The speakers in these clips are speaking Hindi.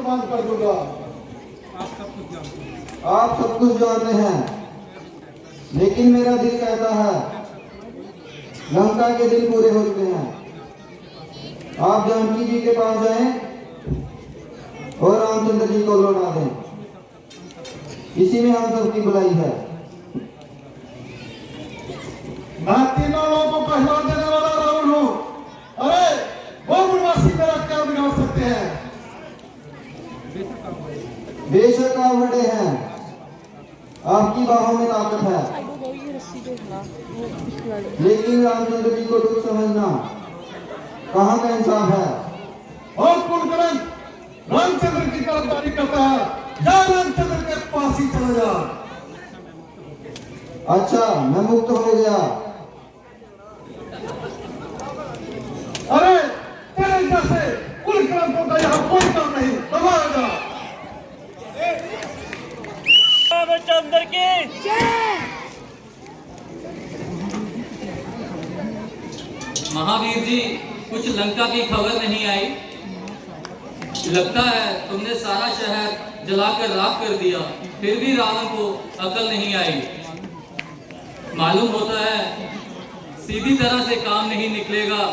कुर्बान कर दूंगा। आप सब कुछ जानते हैं, लेकिन मेरा दिल कहता है लंका के दिल पूरे हो चुके हैं। आप जानकी जी के पास जाएं और रामचंद्र जी को लौटा दें। इसी में हम सबकी भलाई है। मैं तीनों लोगों को पहला देने वाला रावण हूँ। अरे वो वनवासी मेरा क्या बिगाड़ सकते हैं? बेशक आप बड़े हैं, आपकी बाहों में ताकत है, लेकिन रामचंद्र जी को दुख समझना कहाँ का इंसाफ है। और कुलकर्ण रामचंद्र की तरफदारी करता है, जा रामचंद्र के पास ही चला जा। अच्छा, मैं मुक्त हो गया। अरे तेरे जैसे कुलकर्ण का यहाँ कोई काम नहीं। दबाया जा। रामचंद्र की जय। महावीर जी, कुछ लंका की खबर नहीं आई। लगता है तुमने सारा शहर जलाकर राख कर दिया, फिर भी रावण को अकल नहीं आई। मालूम होता है सीधी तरह से काम नहीं निकलेगा।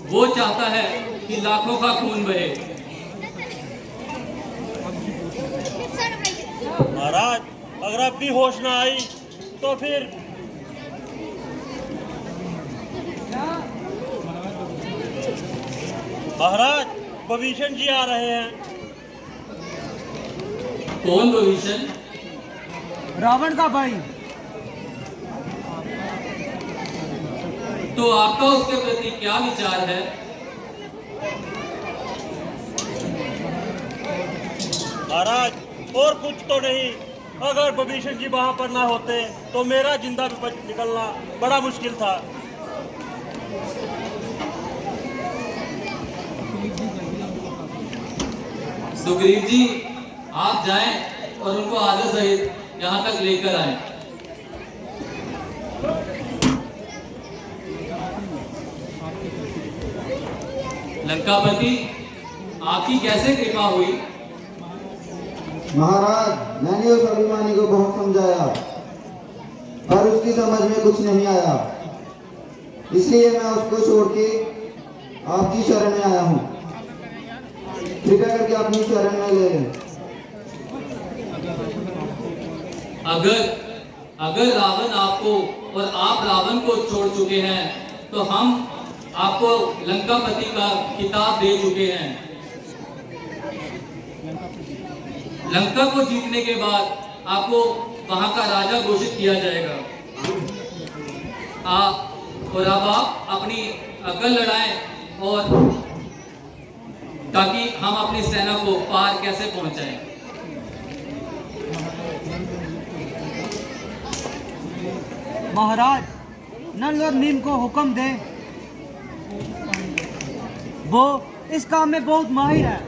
वो चाहता है कि लाखों का खून बहे। महाराज, अगर अब भी होश ना आई तो फिर महाराज, विभीषण जी आ रहे हैं। कौन विभीषण? रावण का भाई। तो आपका उसके प्रति क्या विचार है? महाराज, और कुछ तो नहीं। अगर विभीषण जी वहां पर ना होते तो मेरा जिंदा निकलना बड़ा मुश्किल था। सुग्रीव जी, आप जाएं और उनको आदर सहित यहाँ तक लेकर आएं। लंकापति, आपकी कैसे कृपा हुई? महाराज, मैंने उस अभिमानी को बहुत समझाया, पर उसकी समझ में कुछ नहीं आया। इसलिए मैं उसको छोड़ के आपकी शरण में आया हूँ। कृपया करके अपनी शरण में ले लें। अगर रावण आपको और आप रावण को छोड़ चुके हैं, तो हम आपको लंकापति का खिताब दे चुके हैं। लंका को जीतने के बाद आपको वहां का राजा घोषित किया जाएगा। और अब आप अपनी अकल लड़ाएं, और ताकि हम अपनी सेना को पार कैसे पहुंचाएं। महाराज, नल और नीम को हुक्म दे, वो इस काम में बहुत माहिर है।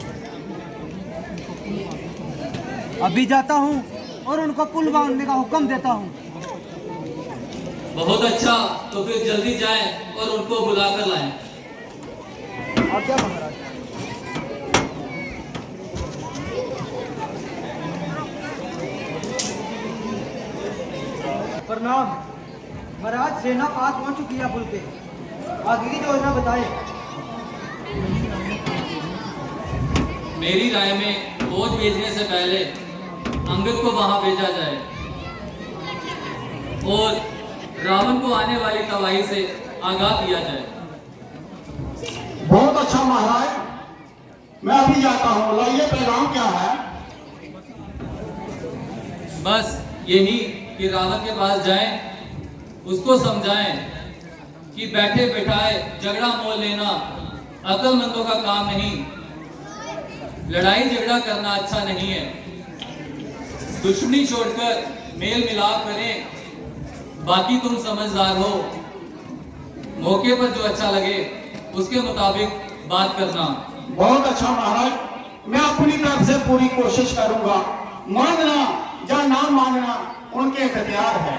अभी जाता हूँ और उनको पुल बांधने का हुक्म देता हूँ। बहुत अच्छा, तो फिर जल्दी जाएं और उनको बुलाकर लाएं। आज्ञा महाराज। प्रणाम महाराज, सेना पास पहुंच चुकी है पुल पे। आगे की योजना बताएं। मेरी राय में फौज भेजने से पहले अंगद को वहां भेजा जाए और रावण को आने वाली तबाही से आगाह किया जाए। बहुत अच्छा महाराज, मैं अभी जाता हूँ। लाइए पैगाम क्या है? बस यही कि रावण के पास जाएं, उसको समझाएं कि बैठे बैठाए झगड़ा मोल लेना अक्लमंदों का काम नहीं। लड़ाई झगड़ा करना अच्छा नहीं है। दुश्मनी छोड़कर मेल मिलाप करें। बाकी तुम समझदार हो, मौके पर जो अच्छा लगे उसके मुताबिक बात करना। बहुत अच्छा महाराज, मैं अपनी तरफ से पूरी कोशिश करूंगा। मानना या ना मानना उनके इख्तियार है।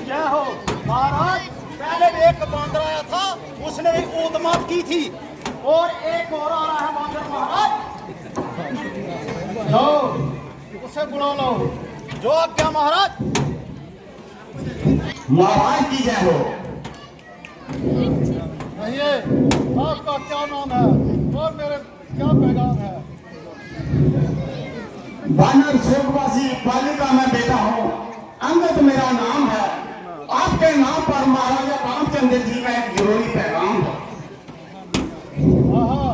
जय हो महाराज। पहले भी एक बंदर आया था, उसने भी ऊधमात की थी, और एक और आ रहा है बंदर। जाओ उसे बुला लो। जो आज्ञा महाराज। महाराज की जय हो। कहिए आपका क्या नाम है और मेरे क्या पैगाम है? वानर स्वर्गवासी बालिका मैं बेटा हूँ, अंगद मेरा नाम है। आपके नाम पर महाराजा रामचंद्र जी का एक जरूरी पैगाम है। हाँ,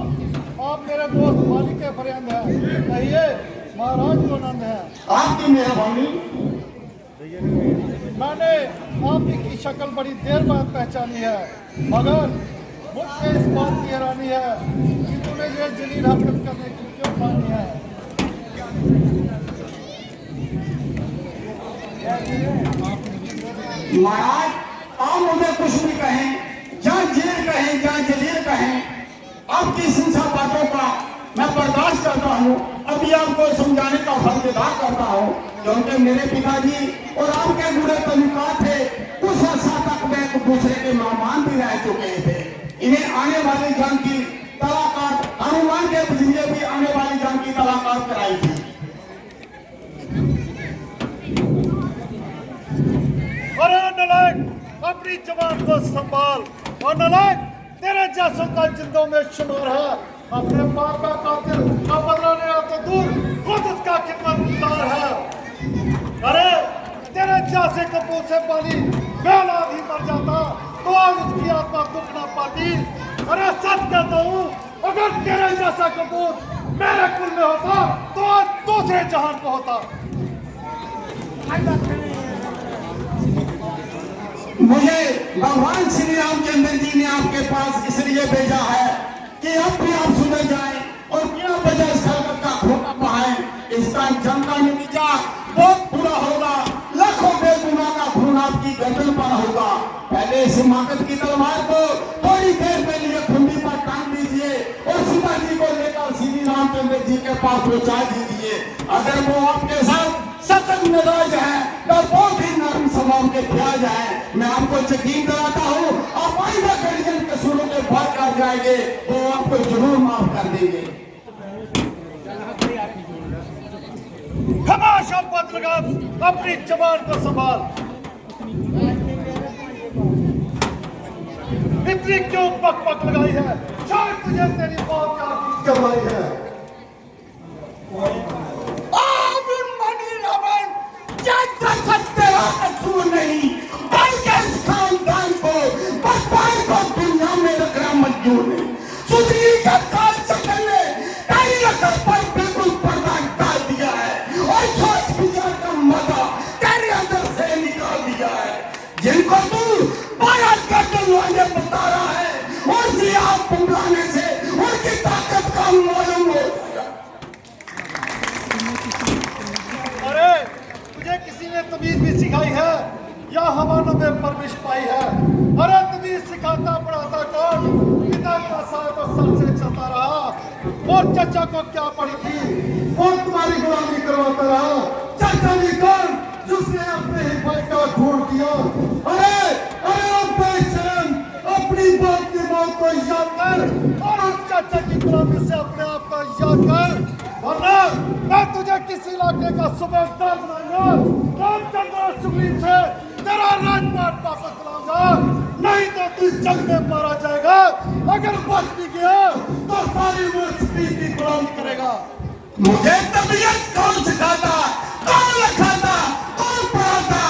आप मेरे दोस्त मालिक के फरियाद हैं। कहिए महाराज को नंद है। आपकी मेहरबानी। मैंने आपकी शक्ल बड़ी देर बाद पहचानी है, मगर मुझसे इस बात की हैरानी है कि तूने ये जलील हरकत करने की क्यों ठानी है? महाराज आप मुझे कुछ भी कहें, जहाँ जेल कहें जहाँ जलील कहें, आपकी सिंसा बातों का मैं बर्दाश्त करता हूँ। अभी आपको समझाने का फर्ज अदा करता हूँ, क्योंकि मेरे पिताजी और आपके बुरे तल्लुकात थे। उस अर्सा तक वे एक दूसरे के मेहमान भी रह चुके थे। इन्हें आने वाली जंग की तलाकात हनुमान के जरिए भी आने वाली जंग की तलाकात कराई थी। अरे नलायक, अपनी जबान को संभाल। और नलायक, तेरे जैसों का जिंदों में शुमार है। अपने बाप का कातिल का बदला लेना तो दूर, खुद उसका खिदमतगार है। अरे तेरे जैसे कपूर से पाली बेऔलाद ही मर जाता तो आज उसकी आत्मा दुख ना पाती। अरे सच कहता हूँ, अगर तेरे जैसा कपूर मेरे कुल में होता तो आज दूसरे जहान को होता। मुझे भगवान श्री रामचंद्र जी ने आपके पास इसलिए भेजा है कि अब भी आप सुधर जाएं और बिना वजह इस हरकत का धोखा पाएं। इसका जंग का नतीजा बहुत बुरा होगा। लाखों बेगुनाह का खून आपकी गर्दन पर होगा। पहले इस हिमाकत की तलवार को थोड़ी देर के लिए खुंडी पर टांग दीजिए और सीता जी को लेकर श्री रामचंद्र जी के पास पहुंचा दीजिए। अगर वो आपके साथ सख्त मिजाज है तो बहुत ही नरम स्वभाव के प्याज है। मैं आपको यकीन दिलाता हूँ, आप आइंदा कड़ियन कसूरों के बाद कर जाएंगे, वो आपको जरूर माफ कर देंगे। खमोश और बदलगाम, अपनी जबान को संभाल। इतनी क्यों बक लगाई है? शायद तुझे तेरी मौत का करवाई है। कसूर नहीं, बल्कि इस खानदान को बर्बाद को दुनिया में रखना मंजूर नहीं। सुधरी का काल चक्कर ने तेरी अकल पर बिल्कुल पर्दा डाल दिया है और सोच विचार का मजा तेरे अंदर से निकाल दिया है। जिनको तू बारात का डलवाने बता रहा है और सियाह बुलाने से उनकी ताकत का मालूम हो जाएगा। अरे तुझे किसी ने तमीज भी सिखाई है या हवानों में परमिश पाई है? अरे तमीज सिखाता पढ़ाता कौन? पिता का साथ तो सर से चलता रहा और चाचा को क्या पड़ी थी वो तुम्हारी गुलामी करवाता रहा। चाचा भी कौन जिसने अपने ही भाई का खून किया? अरे अरे अब बेशरम, अपनी बाप की मौत को याद कर और उस चाचा की गुलामी से अपने आप को याद कर, वरना मैं तुझे किसी इलाके का सूबेदार बनाऊंगा। रामचंद्र सुग्रीव से तेरा राजपाट वापस लाऊंगा, नहीं तो तू इस जंग में मारा जाएगा। अगर बच भी गया तो सारी उम्र की गुलामी करेगा। मुझे तबीयत कौन सिखाता, कौन लिखाता, कौन पढ़ाता,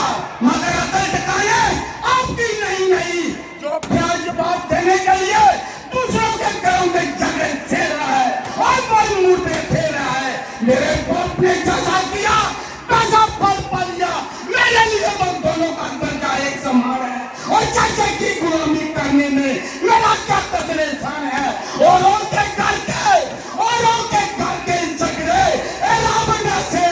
मगर अकल ठिकाने आपकी नहीं। जो प्यार जवाब देने के लिए दूसरों के घरों में झगड़े छेड़ रहा है और बड़ी मूर्तें फेर रहा है। मेरे बाप ने जैसा किया वैसा फल पा लिया। मेरे लिए तो दोनों का दर्जा एक समान है और चाचा की गुलामी करने में मेरा क्या कसर है? और उनके घर के झगड़े रावण से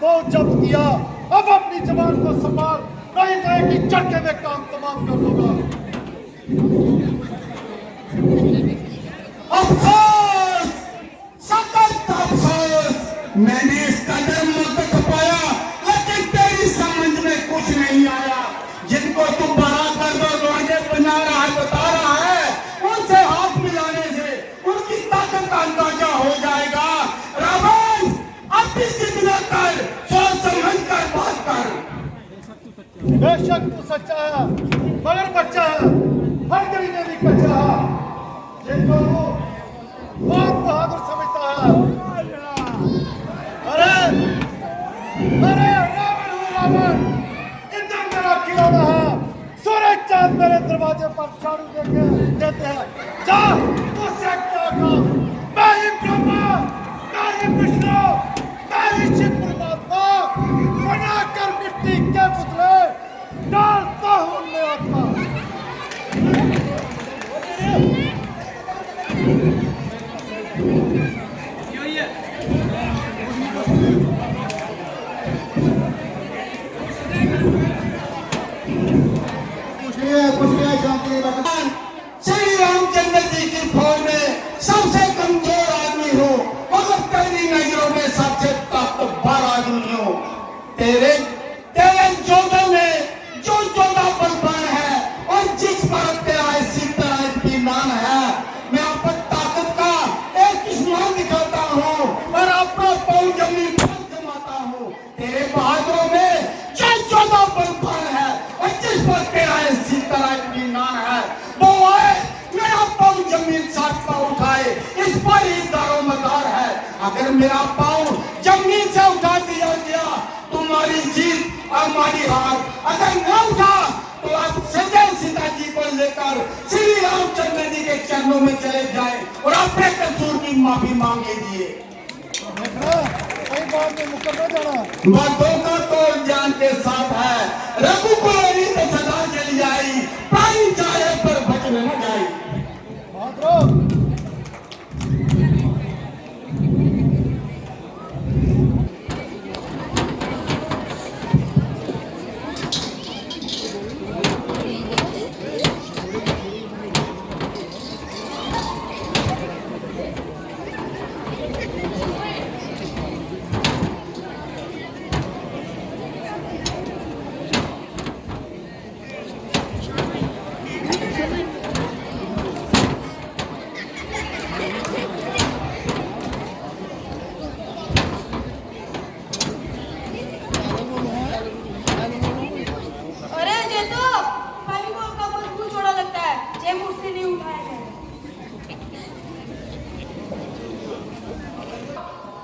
बहुत जब्त किया, अब अपनी जबान को संभाल, नहीं तो एक ही झटके में काम तमाम कर दूंगा। अफसोस, सख्त अफसोस, मैंने इस कदर मत पाया, लेकिन तेरी समझ में कुछ नहीं आया। जिनको तू बड़ा कर दो लौंडे बना रहा है, बता रहा है, उनसे हाथ मिलाने से उनकी ताकत का अंदाजा हो जाएगा। रावण, अपनी जिद न कर, सोच समझ कर बात कर। बेशक तू सच्चा है, मगर बच्चा है, हर गली में भी कच्चा है, जिनको वो बहुत बहादुर समझता है। अरे अरे रावण हूँ रावण, इंद्र मेरा खिलौना है, सूरज चांद मेरे दरवाजे पर झाड़ू देते हैं। जा तुझसे क्या काम, मैं ही ब्रह्मा, मैं ही विष्णु, मैं ही शिव परमात्मा, बनाकर मिट्टी के पुतले डालता हूँ मैं आत्मा। कुछ नहीं है, शांति बैठो। श्री रामचंद्र जी की फौज में सबसे कमजोर आदमी हो, मगर तेरी नजरों में सबसे ताकतवर आदमी हो। तेरे तेरे जोधों में जो जोधापन है और जिस पर तेरा इसी तरह ईमान है, मैं अपनी ताकत का एक इस्तेमाल दिखाता हूँ और अपना पाँव जमीन पर जमाता हूँ। तेरे बहादुरों में जो जोधापन है और जिस पर तेरा इसी तरह ईमान है, वो है मेरा पाँव जमीन साथ पर उठाए, इस पर ही दारोमदार है। अगर मेरा पाँव जमीन से उठा दिया गया, तुम्हारी जीत और हमारी हार। अगर न उठा तो आप संजय सीता जी को लेकर श्री रामचंद्र जी के चरणों में चले जाए और अपने कसूर की माफी मांग लीजिए। कई बार में मुकर न जाना। मर्दों का तो जान के साथ है, रघुकुल तो सदा चली आई, प्राण जाए पर बचने न जाए। बहादुर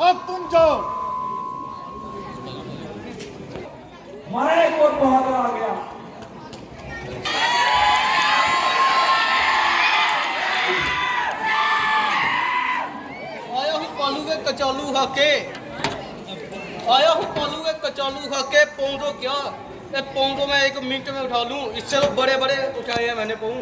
अब तुम जाओ। हमारा एक और बहादुर आ गया। आया हूँ पालू के कचालू खाके, आया हूँ पालू के कचालू खाके। पौधो क्या ये पौधो मैं 1 मिनट में उठा लूँ, इससे तो बड़े बड़े उठाए हैं मैंने पाऊँ।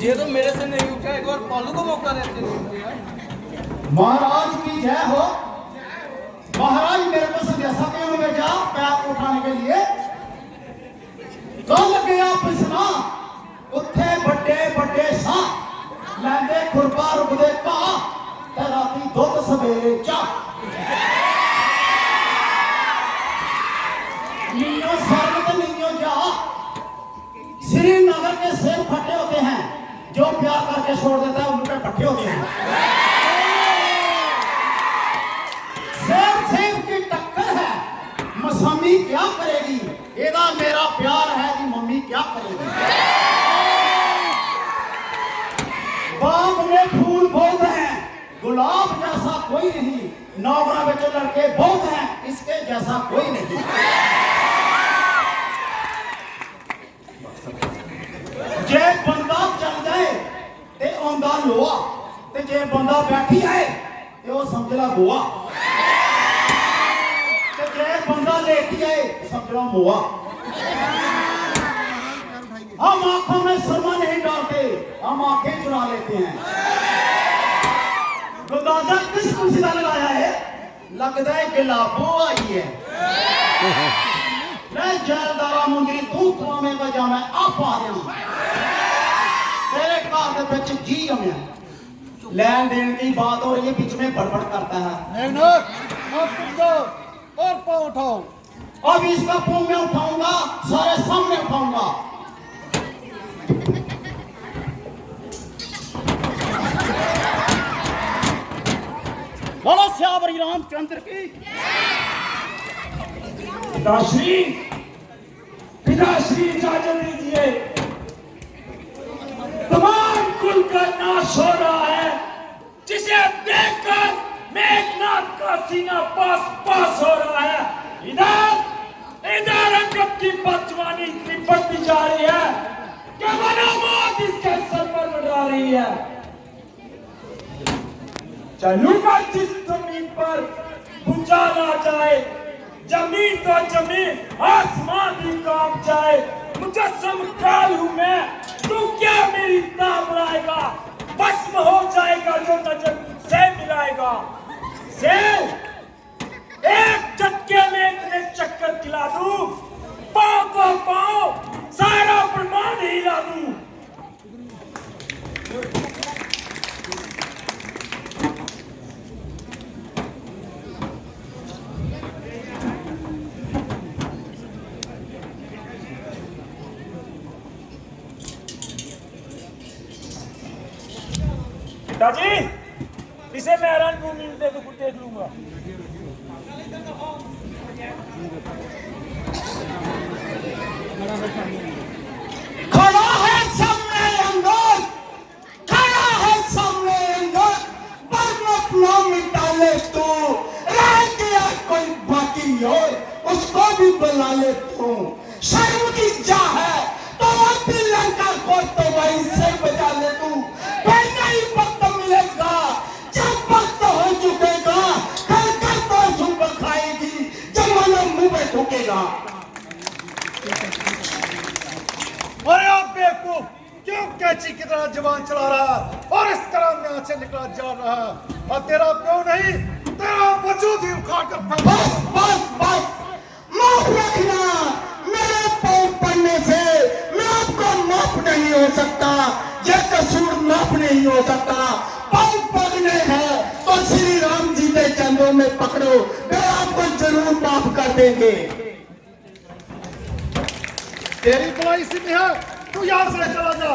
ये तो मेरे से नहीं उठा, एक बार पालू को मौका देते हैं। महाराज की जय हो। महाराज मेरे को संदेशा क्यों भेजा पैर उठाने के लिए? कल गया पिसना उत्थे बड़े बड़े सा लैंदे खुरपा रुकदे का ते राती दुध सवेरे चा। नीनो सर्वत नीनो जा। श्रीनगर के सेब खट्टे होते हैं, जो प्यार करके छोड़ देता है उनके पट्टे होते हैं। सेब सेब की टक्कर है, मौसमी क्या करेगी? एदा मेरा प्यार है कि मम्मी क्या करेगी? बाग में फूल बहुत हैं, गुलाब जैसा कोई नहीं। नौकरा में लड़के बहुत हैं, इसके जैसा कोई नहीं। जे बंदा चल जाए ते आंदा लोहा, ते जे बंदा बैठी आए ते वो समझला गोआ, ते जे बंदा लेटी आए समझला मोआ। हम आंखों में सुरमा नहीं डालते, हम आंखें चुरा लेते हैं। गुलदाजा किस कुर्सीदा लगाया है? लगता है गिलाबो आई है। मैं जैलदारा मुंडी तू कुआं को जाना आप आ रहा तेरे घर के बिच जी जमया लेन देन की बात हो रही है, बीच में बड़बड़ करता है। मेघनाथ आप तुम जाओ और पाँव उठाओ। अब इसका पाँव में उठाऊंगा, सारे सामने उठाऊंगा। बोलो श्यावरी रामचंद्र की। पिताश्री इजाजत दीजिए। तमाम कुल का नाश हो रहा है, जिसे देखकर मेघनाथ का सीना पास पास हो रहा है। इधर अंगद की बदजवानी इतनी बढ़ती जा रही है कि मनोमौत इसके सर पर मंडरा रही है। चलूंगा जिस जमीन पर भूचाल आ जाए, जमीन तो जमीन आसमान भी कांप जाए। मुजस्सम काल हूं मैं, तू क्या मेरी नाम लाएगा? भस्म हो जाएगा जो नजर से मिलाएगा। से एक झटके में इतने चक्कर खिला दूं, पांव को पांव सारा ब्रह्मांड हिला दूं। पिताजी, इसे मैं हैरान भूमि में देख लूंगा। खड़ा है सामने अंगद, खड़ा है सामने अंगद, पर अपना मिटा ले तू। रह गया कोई बाकी और उसको भी बुला ले तू। शर्म की जा है तो अपनी लंका को तो वहीं से बजा ले तू। फिर नहीं वक्त मिलेगा जब वक्त हो चुकेगा, कर तो सुबह खाएगी जमाना मुंह पे ठोकेगा। अरे आप बेवकूफ, क्यों कैची की तरह जवान चला रहा है और इस तरह में यहाँ से निकला जा रहा है? और तेरा प्यो नहीं, तेरा वजूद ही उखाड़ कर फेंक। बस बस बस, माफ रखना। मेरे पाँव पड़ने से मैं आपका माफ नहीं हो सकता, ये कसूर माफ नहीं हो सकता। पाँव पड़ने हैं तो श्री राम जी के चंदों में पकड़ो, वे आपको जरूर माफ कर देंगे। तेरी भलाई इसी में है, तू यहाँ से चला जा।